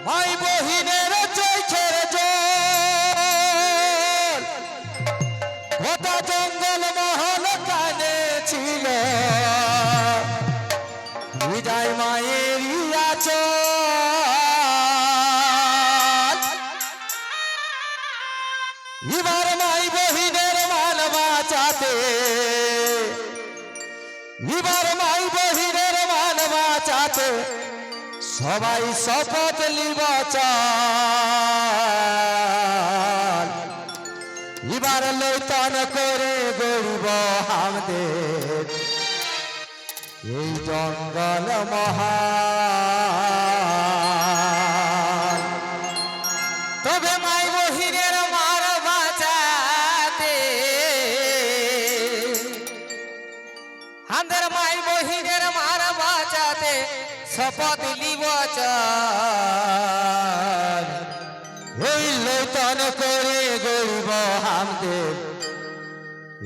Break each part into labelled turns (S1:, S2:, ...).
S1: মাই বহিনের চোখের জল গোটা জঙ্গল মহল কানে ছিল বিদায় মায়ের এবার মাই বহিনের মান বাঁচাতে এবার মাই বহিনের মান বাঁচাতে সবাই শপথ লিব চাল এবার লইতন করে গরিব আমাদের এই জঙ্গল মহান তবে মাই বহিনের মার বাঁচাতে আমাদের মাই বহিনের মার বাঁচাতে শপথ লিব চাল এই লইতন করে গরিব আমাদের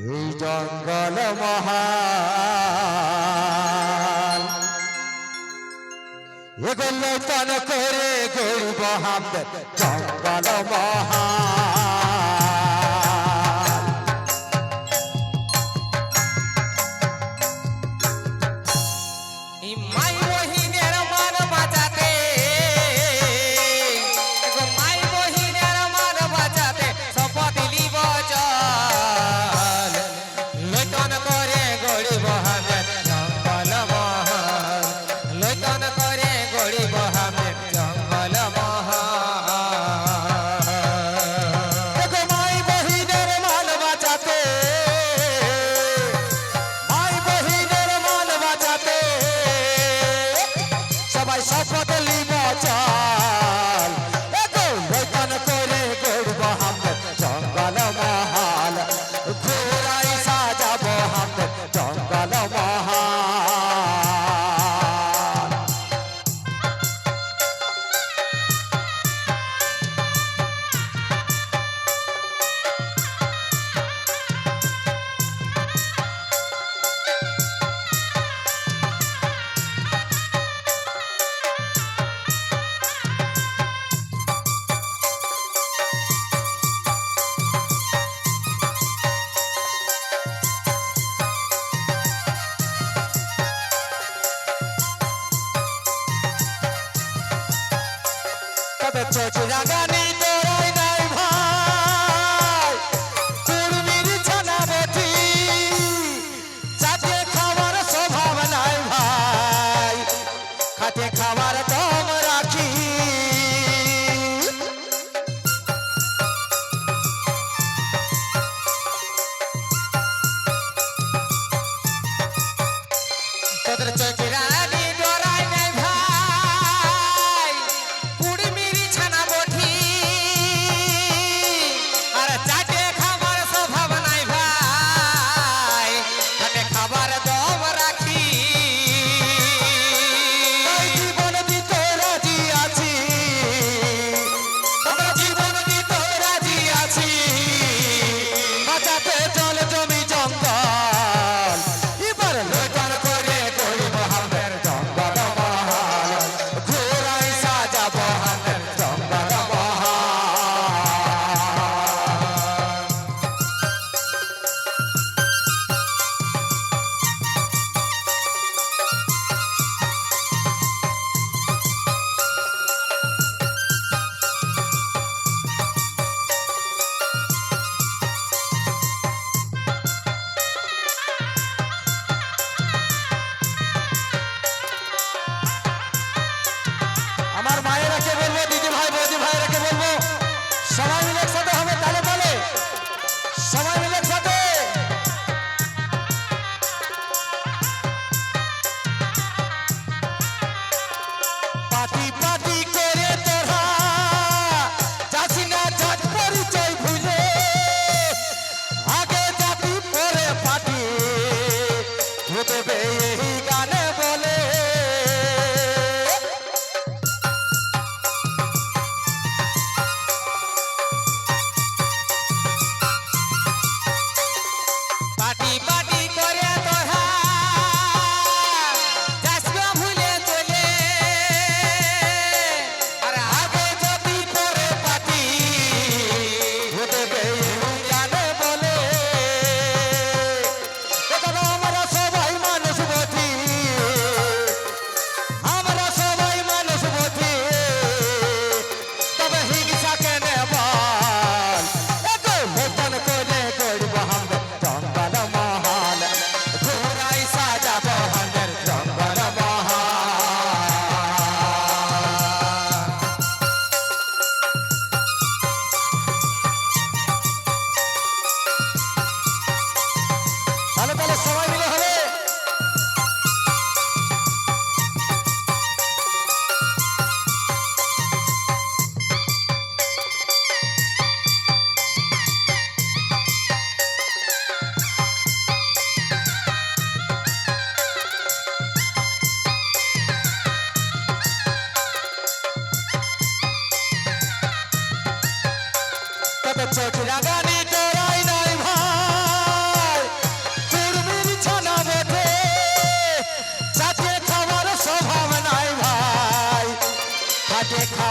S1: এই জঙ্গল মহান এগো লইতন করে গরিব আমাদের জঙ্গল মহান মাই বহিনের মান বাঁচাতে মাই বহিনের মান বাঁচাতে শপথ লিব চাল লইতন করে গরিব আমাদের জঙ্গল মহান লইতন করে গরিব আমাদের জঙ্গল মহান মাই বহিনের মান বাঁচাতে মাই বহিনের মান বাঁচাতে সবাই শপথ লিব চাল লইতন করে গড়ব আমাদের জঙ্গল মহাল ঘোড়াই সাজাবো আমাদের জঙ্গল মহাল তবে চোখরা গানি তোরাই নাই ভাই কুর্মির ছানা বটি চাটে খাওয়ার স্বভাব নাই ভাই খাটে খাওয়ার দম রাখি তোদের চোখরা গানি তোরাই নাই ভাই কুর্মির ছানা বটি আর চাটে খাবার স্বভাব নাই ভাই খাটে খাবার দম রাখি জীবন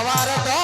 S1: খাওয়ার তো